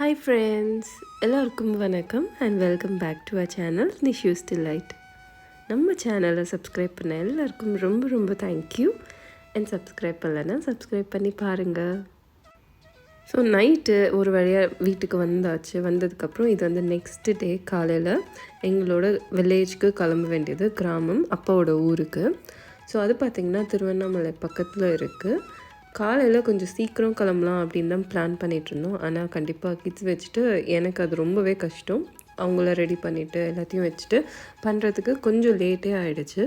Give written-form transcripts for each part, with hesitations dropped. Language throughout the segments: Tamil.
Hi friends, எல்லாருக்கும் வணக்கம் and welcome back to our channel NISHU'S Delight. நம்ம சேனலை சப்ஸ்கிரைப் பண்ண எல்லாருக்கும் ரொம்ப தேங்க்யூ அண்ட் சப்ஸ்கிரைப் பண்ணலன்னா சப்ஸ்கிரைப் பண்ணி பாருங்கள். ஸோ நைட்டு ஒரு வழியாக வீட்டுக்கு வந்ததுக்கப்புறம் இது வந்து நெக்ஸ்ட் டே காலையில் எங்களோட வில்லேஜ்க்கு கிளம்ப வேண்டியது, கிராமம் அப்பாவோட ஊருக்கு. ஸோ அது பார்த்திங்கன்னா திருவண்ணாமலை பக்கத்தில் இருக்குது. காலையில் கொஞ்சம் சீக்கிரம் கிளம்பலாம் அப்படின்னு தான் பிளான் பண்ணிகிட்ருந்தோம். ஆனால் கண்டிப்பாக கிட்ஸ் வச்சுட்டு எனக்கு அது ரொம்பவே கஷ்டம். அவங்கள ரெடி பண்ணிவிட்டு எல்லாத்தையும் வச்சுட்டு பண்ணுறதுக்கு கொஞ்சம் லேட்டே ஆகிடுச்சு.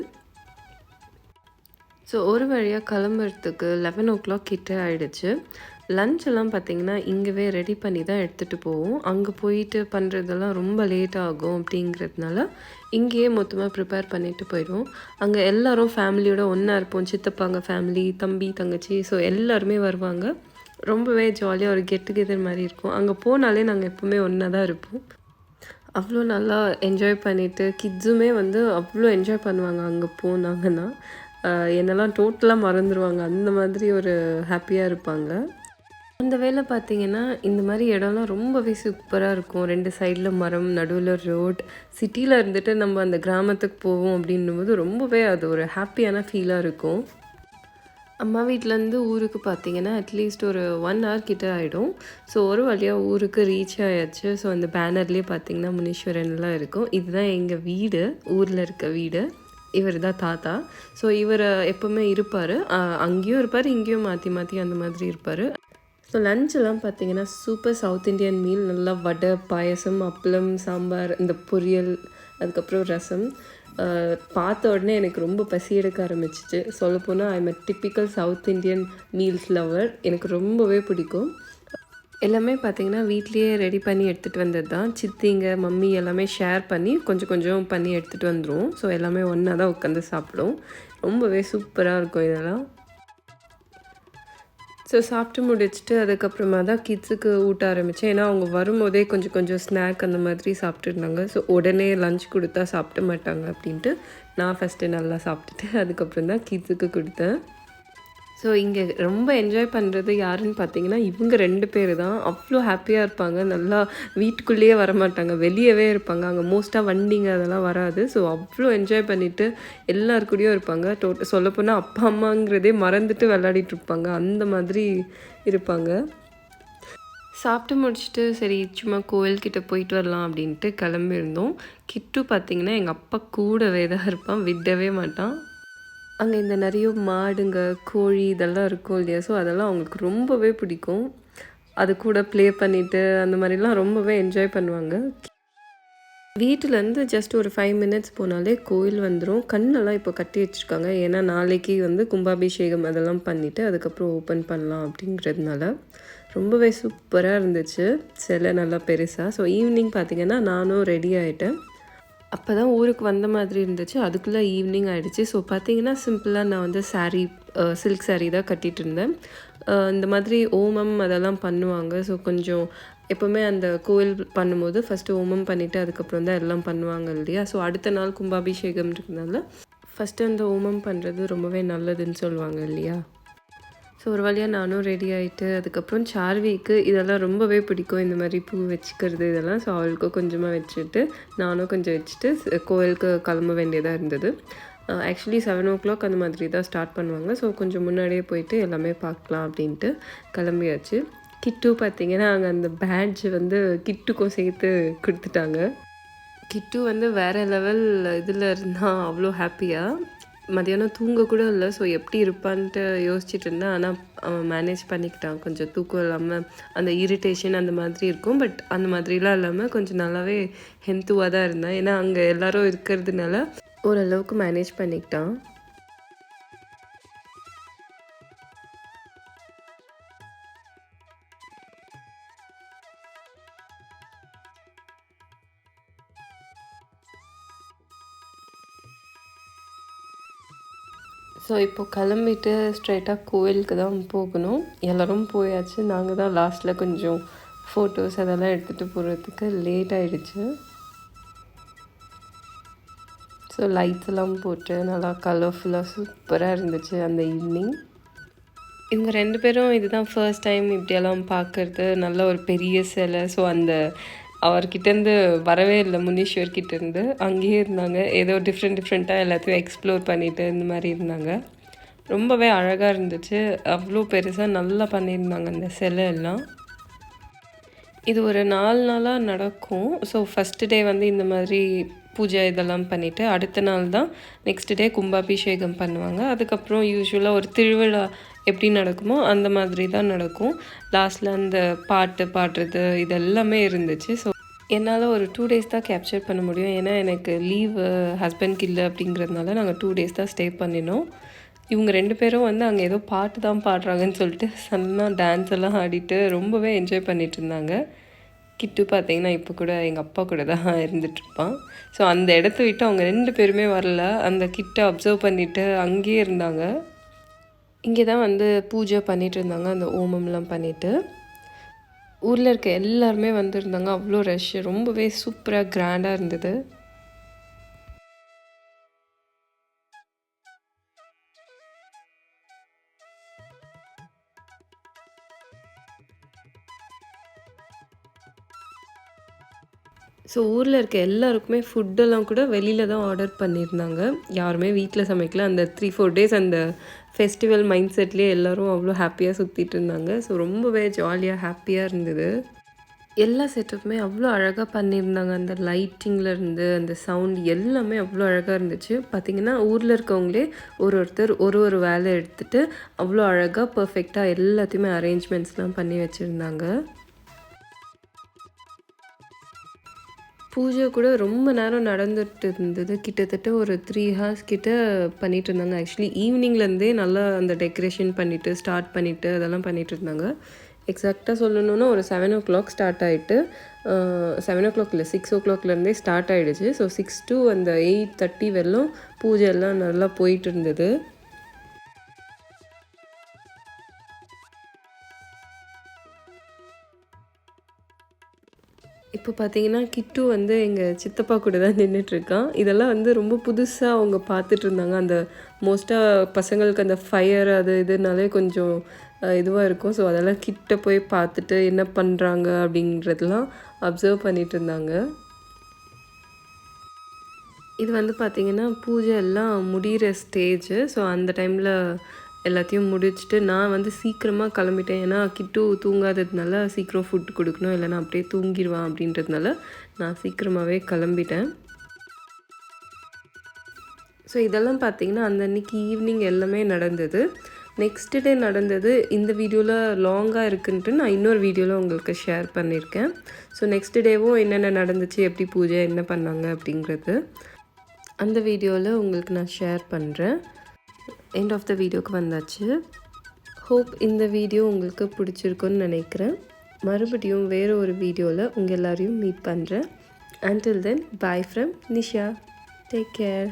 ஸோ ஒரு வழியாக கிளம்புறதுக்கு 11 கிட்டே ஆகிடுச்சு. லன்ச் எல்லாம் பார்த்திங்கன்னா இங்கேவே ரெடி பண்ணி தான் எடுத்துகிட்டு போவோம். அங்கே போயிட்டு பண்ணுறதெல்லாம் ரொம்ப லேட் ஆகும் அப்படிங்கிறதுனால இங்கேயே மொத்தமாக ப்ரிப்பேர் பண்ணிவிட்டு போயிடுவோம். அங்கே எல்லோரும் ஃபேமிலியோடு ஒன்றா இருப்போம். சித்தப்பாங்க ஃபேமிலி, தம்பி, தங்கச்சி, ஸோ எல்லாருமே வருவாங்க. ரொம்பவே ஜாலியாக ஒரு கெட் டுகெதர் மாதிரி இருக்கும். அங்கே போனாலே நாங்கள் எப்போவுமே ஒன்றா தான் இருப்போம். அவ்வளோ நல்லா என்ஜாய் பண்ணிவிட்டு கிட்ஸுமே வந்து அவ்வளோ என்ஜாய் பண்ணுவாங்க. அங்கே போனாங்கன்னா என்னெல்லாம் டோட்டலாக மறந்துடுவாங்க. அந்த மாதிரி ஒரு ஹாப்பியாக இருப்பாங்க. அந்த வேலை பார்த்திங்கன்னா இந்த மாதிரி இடம்லாம் ரொம்பவே சூப்பராக இருக்கும். 2 சைடில் மரம், நடுவில் ரோட். சிட்டியில் இருந்துட்டு நம்ம அந்த கிராமத்துக்கு போவோம் அப்படின்னும்போது ரொம்பவே அது ஒரு ஹாப்பியான ஃபீலாக இருக்கும். அம்மா வீட்டிலேருந்து ஊருக்கு பார்த்திங்கன்னா அட்லீஸ்ட் ஒரு 1 hour கிட்டே ஆகிடும். ஸோ ஒரு வழியாக ஊருக்கு ரீச் ஆயாச்சு. ஸோ அந்த பேனர்லேயே பார்த்திங்கன்னா முனீஸ்வரன்லாம் இருக்கும். இதுதான் எங்கள் வீடு, ஊரில் இருக்க வீடு. இவர் தான் தாத்தா. ஸோ இவர் எப்போவுமே இருப்பார். அங்கேயும் இருப்பார், இங்கேயும் மாற்றி அந்த மாதிரி இருப்பார். ஸோ லஞ்செல்லாம் பார்த்திங்கன்னா சூப்பர் சவுத் இண்டியன் மீல். நல்லா வடை, பாயசம், அப்பளம், சாம்பார், இந்த பொரியல், அதுக்கப்புறம் ரசம். பார்த்த உடனே எனக்கு ரொம்ப பசி எடுக்க ஆரம்பிச்சிச்சு. சொல்லப்போனால் I'm a typical south Indian meals lover. எனக்கு ரொம்பவே பிடிக்கும். எல்லாமே பார்த்திங்கன்னா வீட்லேயே ரெடி பண்ணி எடுத்துகிட்டு வந்தது தான். சித்திங்க, மம்மி எல்லாமே ஷேர் பண்ணி கொஞ்சம் பண்ணி எடுத்துகிட்டு வந்துடுவோம். ஸோ எல்லாமே ஒன்றா தான் உட்காந்து சாப்பிடுவோம். ரொம்பவே சூப்பராக இருக்கும் இதெல்லாம். ஸோ சாப்பிட்டு முடிச்சுட்டு அதுக்கப்புறமா தான் கிட்ஸுக்கு ஊட்ட ஆரம்பித்தேன். ஏன்னா அவங்க வரும்போதே கொஞ்சம் ஸ்நாக் அந்த மாதிரி சாப்பிட்டுருந்தாங்க. ஸோ உடனே லன்ச் கொடுத்தா சாப்பிட மாட்டாங்க அப்படின்ட்டு நான் ஃபஸ்ட்டு நல்லா சாப்பிட்டுட்டு அதுக்கப்புறம் தான் கிட்ஸுக்கு கொடுத்தேன். ஸோ இங்கே ரொம்ப என்ஜாய் பண்ணுறது யாருன்னு பார்த்தீங்கன்னா இவங்க 2 பேர் தான். அவ்வளோ ஹாப்பியாக இருப்பாங்க. நல்லா வீட்டுக்குள்ளேயே வரமாட்டாங்க, வெளியவே இருப்பாங்க. அங்கே மோஸ்ட்டாக வண்டிங்க அதெல்லாம் வராது. ஸோ அவ்வளோ என்ஜாய் பண்ணிவிட்டு எல்லாருக்கூடயும் இருப்பாங்க. சொல்லப்போனால் அப்பா அம்மாங்கிறதே மறந்துட்டு விளையாடிட்டு இருப்பாங்க. அந்த மாதிரி இருப்பாங்க. சாப்பிட்டு முடிச்சுட்டு சரி சும்மா கோயில்கிட்ட போயிட்டு வரலாம் அப்படின்ட்டு கிளம்பியிருந்தோம். கிட்டு பார்த்திங்கன்னா எங்கள் அப்பா கூடவே தான் இருப்பான், விடவே மாட்டான். அங்கே இந்த நிறைய மாடுங்க, கோழி இதெல்லாம் இருக்கும் இல்லையா? ஸோ அதெல்லாம் அவங்களுக்கு ரொம்பவே பிடிக்கும். அது கூட ப்ளே பண்ணிவிட்டு அந்த மாதிரிலாம் ரொம்பவே என்ஜாய் பண்ணுவாங்க. வீட்டிலேருந்து ஜஸ்ட் ஒரு 5 minutes போனாலே கோயில் வந்துடும். கண்ணெல்லாம் இப்போ கட்டி வச்சுருக்காங்க. ஏன்னா நாளைக்கு வந்து கும்பாபிஷேகம் அதெல்லாம் பண்ணிவிட்டு அதுக்கப்புறம் ஓப்பன் பண்ணலாம் அப்படிங்கிறதுனால ரொம்பவே சூப்பராக இருந்துச்சு. சிலை நல்லா பெருசாக. ஸோ ஈவினிங் பார்த்திங்கன்னா நானும் ரெடி ஆகிட்டேன். அப்போ தான் ஊருக்கு வந்த மாதிரி இருந்துச்சு. அதுக்குள்ளே ஈவினிங் ஆகிடுச்சு. ஸோ பார்த்திங்கன்னா சிம்பிளாக நான் வந்து சில்க் சாரீ தான் கட்டிகிட்டு இருந்தேன். இந்த மாதிரி ஓமம் அதெல்லாம் பண்ணுவாங்க. ஸோ கொஞ்சம் எப்போவுமே அந்த கோயில் பண்ணும்போது ஃபஸ்ட்டு ஓமம் பண்ணிவிட்டு அதுக்கப்புறம் தான் எல்லாம் பண்ணுவாங்க இல்லையா? ஸோ அடுத்த நாள் கும்பாபிஷேகம்ன்றதுனால ஃபஸ்ட்டு அந்த ஓமம் பண்ணுறது ரொம்பவே நல்லதுன்னு சொல்லுவாங்க இல்லையா? ஸோ ஒரு வழியாக நானும் ரெடி ஆகிட்டு அதுக்கப்புறம் சார்விக்கு இதெல்லாம் ரொம்பவே பிடிக்கும், இந்த மாதிரி பூ வச்சுக்கிறது இதெல்லாம். ஸோ அவளுக்கும் கொஞ்சமாக வச்சுட்டு நானும் கொஞ்சம் வச்சுட்டு கோயிலுக்கு கிளம்ப வேண்டியதாக இருந்தது. ஆக்சுவலி 7 அந்த மாதிரி தான் ஸ்டார்ட் பண்ணுவாங்க. ஸோ கொஞ்சம் முன்னாடியே போயிட்டு எல்லாமே பார்க்கலாம் அப்படின்ட்டு கிளம்பியாச்சு. கிட்டு பார்த்திங்கன்னா அங்கே அந்த பேட்ஜ் வந்து கிட்டுக்கும் சேர்த்து கொடுத்துட்டாங்க. கிட்டு வந்து வேறு லெவல் இதில் இருந்தால் அவ்வளோ ஹாப்பியாக. மதியானம் தூங்க கூட இல்லை. ஸோ எப்படி இருப்பான்ட்டு யோசிச்சுட்டு இருந்தேன். ஆனால் அவன் மேனேஜ் பண்ணிக்கிட்டான். கொஞ்சம் தூக்கம் இல்லாமல் அந்த இரிட்டேஷன் அந்த மாதிரி இருக்கும். பட் அந்த மாதிரிலாம் இல்லாமல் கொஞ்சம் நல்லாவே ஹெல்த்துவாக தான் இருந்தான். ஏன்னா அங்கே எல்லோரும் இருக்கிறதுனால ஓரளவுக்கு மேனேஜ் பண்ணிக்கிட்டான். ஸோ இப்போ கிளம்பிட்டு ஸ்ட்ரைட்டாக கோயிலுக்கு தான் போகணும். எல்லோரும் போயாச்சு. நாங்கள் தான் லாஸ்ட்டில் கொஞ்சம் ஃபோட்டோஸ் அதெல்லாம் எடுத்துகிட்டு போகிறதுக்கு லேட் ஆகிடுச்சு. ஸோ லைட்ஸ் எல்லாம் போட்டு நல்லா கலர்ஃபுல்லாக சூப்பராக இருந்துச்சு அந்த ஈவினிங். இவங்க 2 பேரும் இதுதான் ஃபர்ஸ்ட் டைம் இப்படியெல்லாம் பார்க்கறது. நல்ல ஒரு பெரிய சிலை. ஸோ அந்த அவர்கிட்டேருந்து வரவே இல்லை, முனீஸ்வர்கிட்டேருந்து. அங்கேயே இருந்தாங்க. ஏதோ டிஃப்ரெண்ட்டாக எல்லாத்தையும் எக்ஸ்ப்ளோர் பண்ணிவிட்டு இந்த மாதிரி இருந்தாங்க. ரொம்பவே அழகாக இருந்துச்சு. அவ்வளோ பெருசாக நல்லா பண்ணியிருந்தாங்க அந்த சிலை எல்லாம். இது ஒரு 4 நாளாக நடக்கும். ஸோ ஃபஸ்ட்டு டே வந்து இந்த மாதிரி பூஜை இதெல்லாம் பண்ணிவிட்டு அடுத்த நாள் தான் நெக்ஸ்ட் டே கும்பாபிஷேகம் பண்ணுவாங்க. அதுக்கப்புறம் யூஸ்வலாக ஒரு திருவிழா எப்படி நடக்குமோ அந்த மாதிரி தான் நடக்கும். லாஸ்ட்டில் அந்த பாட்டு பாடுறது இது எல்லாமே இருந்துச்சு. ஸோ என்னால் ஒரு 2 டேஸ் தான் கேப்சர் பண்ண முடியும். ஏன்னா எனக்கு லீவு ஹஸ்பண்ட்க்கு இல்லை அப்படிங்கிறதுனால நாங்கள் 2 டேஸ் தான் ஸ்டே பண்ணினோம். இவங்க 2 பேரும் வந்து அங்கே ஏதோ பாட்டு தான் பாடுறாங்கன்னு சொல்லிட்டு சன்னாக டான்ஸ் எல்லாம் ஆடிட்டு ரொம்பவே என்ஜாய் பண்ணிட்டு இருந்தாங்க. கிட்டு பார்த்தீங்கன்னா இப்போ கூட எங்கள் அப்பா கூட தான் இருந்துகிட்ருப்பான். ஸோ அந்த இடத்த விட்டு அவங்க 2 பேருமே வரல. அந்த கிட்ட அப்சர்வ் பண்ணிவிட்டு அங்கேயே இருந்தாங்க. இங்கே தான் வந்து பூஜை பண்ணிகிட்டு இருந்தாங்க, அந்த ஓமம்லாம் பண்ணிவிட்டு. ஊரில் இருக்க எல்லாருமே வந்துருந்தாங்க. அவ்வளோ ரஷ், ரொம்பவே சூப்பராக கிராண்டாக இருந்தது. ஸோ ஊரில் இருக்க எல்லாருக்குமே ஃபுட்டெல்லாம் கூட வெளியில் தான் ஆர்டர் பண்ணியிருந்தாங்க. யாருமே வீட்டில் சமைக்கல. அந்த 3-4 டேஸ் அந்த ஃபெஸ்டிவல் மைண்ட் செட்லேயே எல்லோரும் அவ்வளோ ஹாப்பியாக சுற்றிட்டு இருந்தாங்க. ஸோ ரொம்பவே ஜாலியாக ஹாப்பியாக இருந்தது. எல்லா செட்டப்புமே அவ்வளோ அழகாக பண்ணியிருந்தாங்க. அந்த லைட்டிங்லேருந்து அந்த சவுண்ட் எல்லாமே அவ்வளோ அழகாக இருந்துச்சு. பார்த்திங்கன்னா ஊரில் இருக்கவங்களே ஒருத்தர் ஒரு வேலை எடுத்துகிட்டு அவ்வளோ அழகாக பர்ஃபெக்டாக எல்லாத்தையுமே அரேஞ்ச்மெண்ட்ஸ்லாம் பண்ணி வச்சுருந்தாங்க. பூஜை கூட ரொம்ப நேரம் நடந்துட்டு இருந்தது. கிட்டத்தட்ட ஒரு 3 ஹார்ஸ் கிட்ட பண்ணிகிட்டு இருந்தாங்க. ஆக்சுவலி ஈவினிங்லேருந்தே நல்லா அந்த டெக்கரேஷன் பண்ணிவிட்டு ஸ்டார்ட் பண்ணிவிட்டு அதெல்லாம் பண்ணிகிட்டு இருந்தாங்க. எக்ஸாக்டாக சொல்லணுன்னா ஒரு 7 o'clock ஸ்டார்ட் ஆகிட்டு 7 o'clock இல்லை 6 o'clockலேருந்தே ஸ்டார்ட் ஆகிடுச்சு. ஸோ 6 to அந்த 8:30 வரலும் பூஜை எல்லாம் நல்லா போயிட்டு இருந்தது. இப்போ பார்த்தீங்கன்னா கிட்டு வந்து எங்கள் சித்தப்பா கூட தான் நின்றுட்டுருக்கான். இதெல்லாம் வந்து ரொம்ப புதுசாக அவங்க பார்த்துட்டு இருந்தாங்க. அந்த மோஸ்ட்டாக பசங்களுக்கு அந்த ஃபயர் அது இதுனாலே கொஞ்சம் இதுவாக இருக்கும். ஸோ அதெல்லாம் கிட்ட போய் பார்த்துட்டு என்ன பண்ணுறாங்க அப்படின்றதெல்லாம் அப்சர்வ் பண்ணிகிட்டு இருந்தாங்க. இது வந்து பார்த்திங்கன்னா பூஜை எல்லாம் முடிகிற ஸ்டேஜு. ஸோ அந்த டைமில் எல்லாத்தையும் முடிச்சுட்டு நான் வந்து சீக்கிரமாக கிளம்பிட்டேன். ஏன்னா கிட்டு தூங்காததுனால சீக்கிரம் ஃபுட் கொடுக்கணும், இல்லைனா அப்படியே தூங்கிடுவான் அப்படின்றதுனால நான் சீக்கிரமாகவே கிளம்பிட்டேன். ஸோ இதெல்லாம் பார்த்திங்கன்னா அந்த அன்றைக்கி ஈவினிங் எல்லாமே நடந்தது. நெக்ஸ்ட் டே நடந்தது இந்த வீடியோவில் லாங்காக இருக்குன்ட்டு நான் இன்னொரு வீடியோவில் உங்களுக்கு ஷேர் பண்ணியிருக்கேன். ஸோ நெக்ஸ்ட் டேவும் என்னென்ன நடந்துச்சு, எப்படி பூஜை என்ன பண்ணாங்க அப்படிங்கிறது அந்த வீடியோவில் உங்களுக்கு நான் ஷேர் பண்ணுறேன். எண்ட் ஆஃப் த வீடியோக்கு வந்தாச்சு. ஹோப் இந்த வீடியோ உங்களுக்கு பிடிச்சிருக்குன்னு நினைக்கிறேன். மறுபடியும் வேறு ஒரு வீடியோவில் உங்கள் எல்லாரையும் மீட் பண்ணுறேன். Until then, bye from Nisha. Take care.